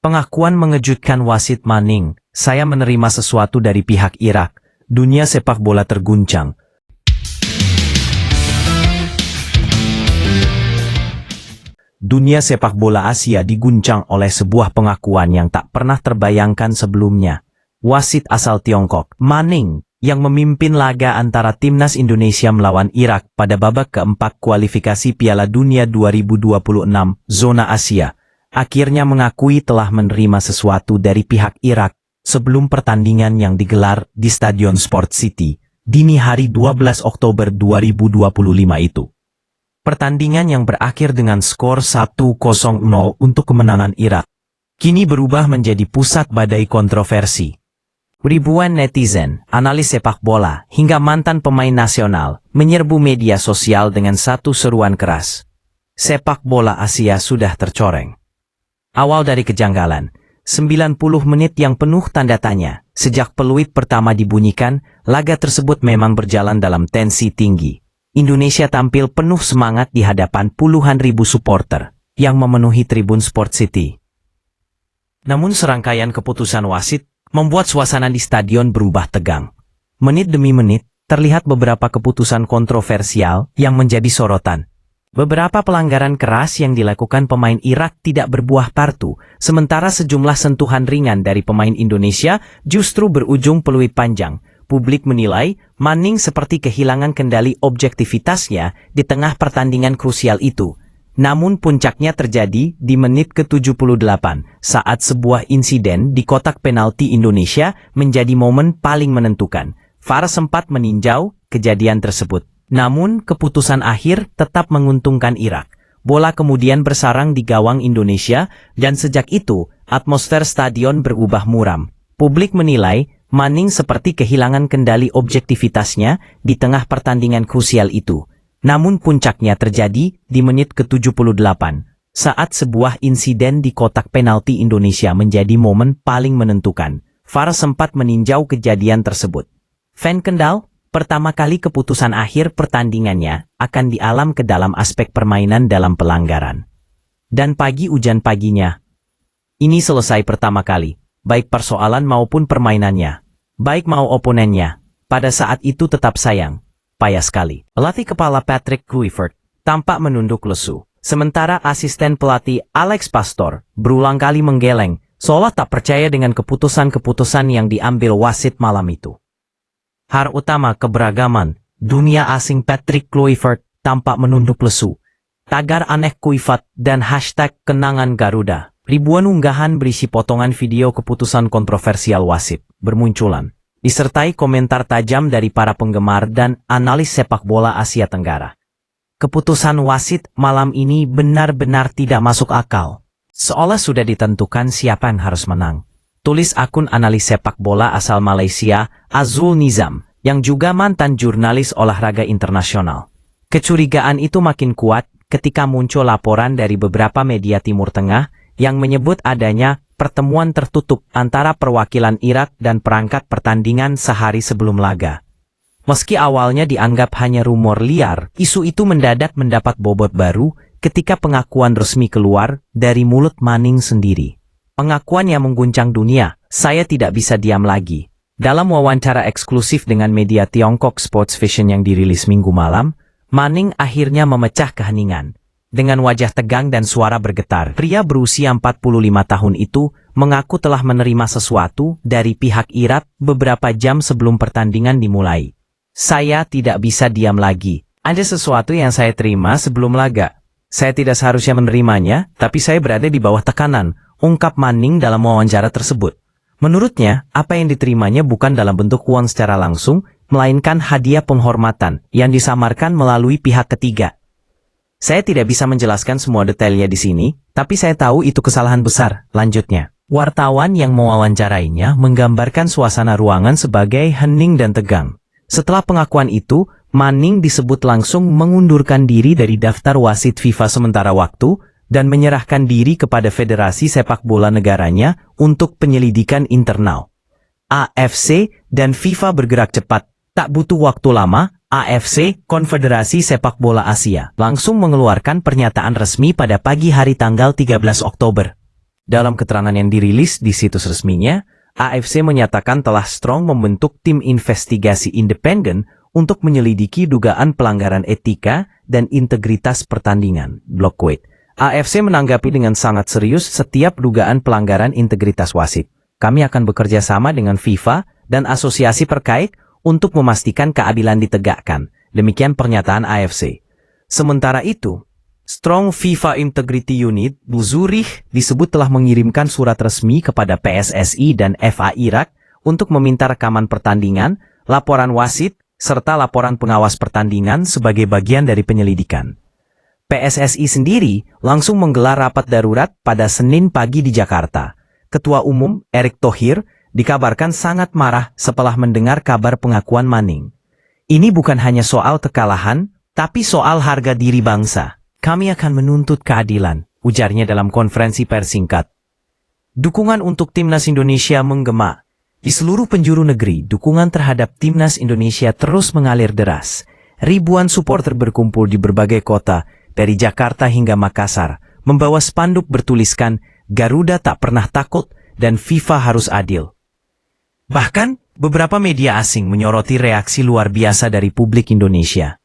Pengakuan mengejutkan wasit Manning, saya menerima sesuatu dari pihak Irak. Dunia sepak bola terguncang. Dunia sepak bola Asia diguncang oleh sebuah pengakuan yang tak pernah terbayangkan sebelumnya. Wasit asal Tiongkok, Manning, yang memimpin laga antara timnas Indonesia melawan Irak pada babak keempat kualifikasi Piala Dunia 2026 zona Asia, akhirnya mengakui telah menerima sesuatu dari pihak Irak sebelum pertandingan yang digelar di Stadion Sport City dini hari 12 Oktober 2025 itu. Pertandingan yang berakhir dengan skor 1-0 untuk kemenangan Irak, kini berubah menjadi pusat badai kontroversi. Ribuan netizen, analis sepak bola, hingga mantan pemain nasional menyerbu media sosial dengan satu seruan keras. Sepak bola Asia sudah tercoreng. Awal dari kejanggalan, 90 menit yang penuh tanda tanya. Sejak peluit pertama dibunyikan, laga tersebut memang berjalan dalam tensi tinggi. Indonesia tampil penuh semangat di hadapan puluhan ribu supporter yang memenuhi tribun Sport City. Namun serangkaian keputusan wasit membuat suasana di stadion berubah tegang. Menit demi menit, terlihat beberapa keputusan kontroversial yang menjadi sorotan. Beberapa pelanggaran keras yang dilakukan pemain Irak tidak berbuah partu, sementara sejumlah sentuhan ringan dari pemain Indonesia justru berujung peluit panjang. Publik menilai Manning seperti kehilangan kendali objektivitasnya di tengah pertandingan krusial itu. Namun puncaknya terjadi di menit ke-78 saat sebuah insiden di kotak penalti Indonesia menjadi momen paling menentukan. VAR sempat meninjau kejadian tersebut. Namun keputusan akhir tetap menguntungkan Irak. Bola kemudian bersarang di gawang Indonesia dan sejak itu atmosfer stadion berubah muram. Publik menilai Manning seperti kehilangan kendali objektivitasnya di tengah pertandingan krusial itu. Namun puncaknya terjadi di menit ke-78, saat sebuah insiden di kotak penalti Indonesia menjadi momen paling menentukan. VAR sempat meninjau kejadian tersebut. Fan Kendal, pertama kali keputusan akhir pertandingannya akan dialam ke dalam aspek permainan dalam pelanggaran. Dan pagi hujan paginya. Ini selesai pertama kali, baik persoalan maupun permainannya, baik mau oponennya, pada saat itu tetap sayang. Payah sekali. Pelatih kepala Patrick Kluivert tampak menunduk lesu. Sementara asisten pelatih Alex Pastor berulang kali menggeleng, seolah tak percaya dengan keputusan-keputusan yang diambil wasit malam itu. Har utama keberagaman, dunia asing Patrick Kluivert tampak menunduk lesu. Tagar aneh Kuifat dan hashtag kenangan Garuda. Ribuan unggahan berisi potongan video keputusan kontroversial wasit bermunculan, disertai komentar tajam dari para penggemar dan analis sepak bola Asia Tenggara. Keputusan wasit malam ini benar-benar tidak masuk akal. Seolah sudah ditentukan siapa yang harus menang. Tulis akun analis sepak bola asal Malaysia, Azul Nizam, yang juga mantan jurnalis olahraga internasional. Kecurigaan itu makin kuat ketika muncul laporan dari beberapa media Timur Tengah yang menyebut adanya pertemuan tertutup antara perwakilan Irak dan perangkat pertandingan sehari sebelum laga. Meski awalnya dianggap hanya rumor liar, isu itu mendadak mendapat bobot baru ketika pengakuan resmi keluar dari mulut Manning sendiri. Pengakuan yang mengguncang dunia, saya tidak bisa diam lagi. Dalam wawancara eksklusif dengan media Tiongkok Sports Vision yang dirilis Minggu malam, Manning akhirnya memecah keheningan. Dengan wajah tegang dan suara bergetar, pria berusia 45 tahun itu mengaku telah menerima sesuatu dari pihak Irak beberapa jam sebelum pertandingan dimulai. Saya tidak bisa diam lagi. Ada sesuatu yang saya terima sebelum laga. Saya tidak seharusnya menerimanya, tapi saya berada di bawah tekanan, ungkap Manning dalam wawancara tersebut. Menurutnya, apa yang diterimanya bukan dalam bentuk uang secara langsung, melainkan hadiah penghormatan yang disamarkan melalui pihak ketiga. Saya tidak bisa menjelaskan semua detailnya di sini, tapi saya tahu itu kesalahan besar, lanjutnya. Wartawan yang mewawancarainya menggambarkan suasana ruangan sebagai hening dan tegang. Setelah pengakuan itu, Manning disebut langsung mengundurkan diri dari daftar wasit FIFA sementara waktu dan menyerahkan diri kepada Federasi Sepak Bola negaranya untuk penyelidikan internal. AFC dan FIFA bergerak cepat, tak butuh waktu lama. AFC, Konfederasi Sepak Bola Asia, langsung mengeluarkan pernyataan resmi pada pagi hari tanggal 13 Oktober. Dalam keterangan yang dirilis di situs resminya, AFC menyatakan telah strong membentuk tim investigasi independen untuk menyelidiki dugaan pelanggaran etika dan integritas pertandingan. Blockquote. AFC menanggapi dengan sangat serius setiap dugaan pelanggaran integritas wasit. Kami akan bekerja sama dengan FIFA dan asosiasi terkait untuk memastikan keadilan ditegakkan. Demikian pernyataan AFC. Sementara itu, Strong FIFA Integrity Unit di Zurich disebut telah mengirimkan surat resmi kepada PSSI dan FA Irak untuk meminta rekaman pertandingan, laporan wasit, serta laporan pengawas pertandingan sebagai bagian dari penyelidikan. PSSI sendiri langsung menggelar rapat darurat pada Senin pagi di Jakarta. Ketua Umum Erick Thohir dikabarkan sangat marah setelah mendengar kabar pengakuan Manning. Ini bukan hanya soal kekalahan, tapi soal harga diri bangsa. Kami akan menuntut keadilan, ujarnya dalam konferensi pers singkat. Dukungan untuk Timnas Indonesia menggema. Di seluruh penjuru negeri, dukungan terhadap Timnas Indonesia terus mengalir deras. Ribuan supporter berkumpul di berbagai kota, dari Jakarta hingga Makassar, membawa spanduk bertuliskan, Garuda tak pernah takut dan FIFA harus adil. Bahkan, beberapa media asing menyoroti reaksi luar biasa dari publik Indonesia.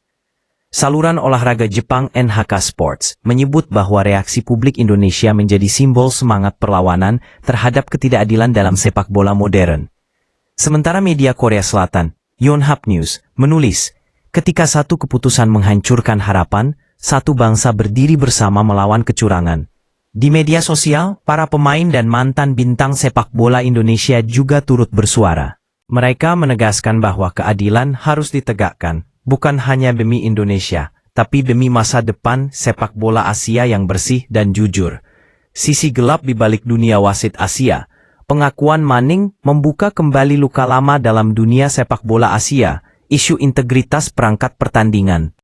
Saluran olahraga Jepang NHK Sports menyebut bahwa reaksi publik Indonesia menjadi simbol semangat perlawanan terhadap ketidakadilan dalam sepak bola modern. Sementara media Korea Selatan, Yonhap News, menulis, ketika satu keputusan menghancurkan harapan, satu bangsa berdiri bersama melawan kecurangan. Di media sosial, para pemain dan mantan bintang sepak bola Indonesia juga turut bersuara. Mereka menegaskan bahwa keadilan harus ditegakkan, bukan hanya demi Indonesia, tapi demi masa depan sepak bola Asia yang bersih dan jujur. Sisi gelap di balik dunia wasit Asia, pengakuan Manning membuka kembali luka lama dalam dunia sepak bola Asia, isu integritas perangkat pertandingan.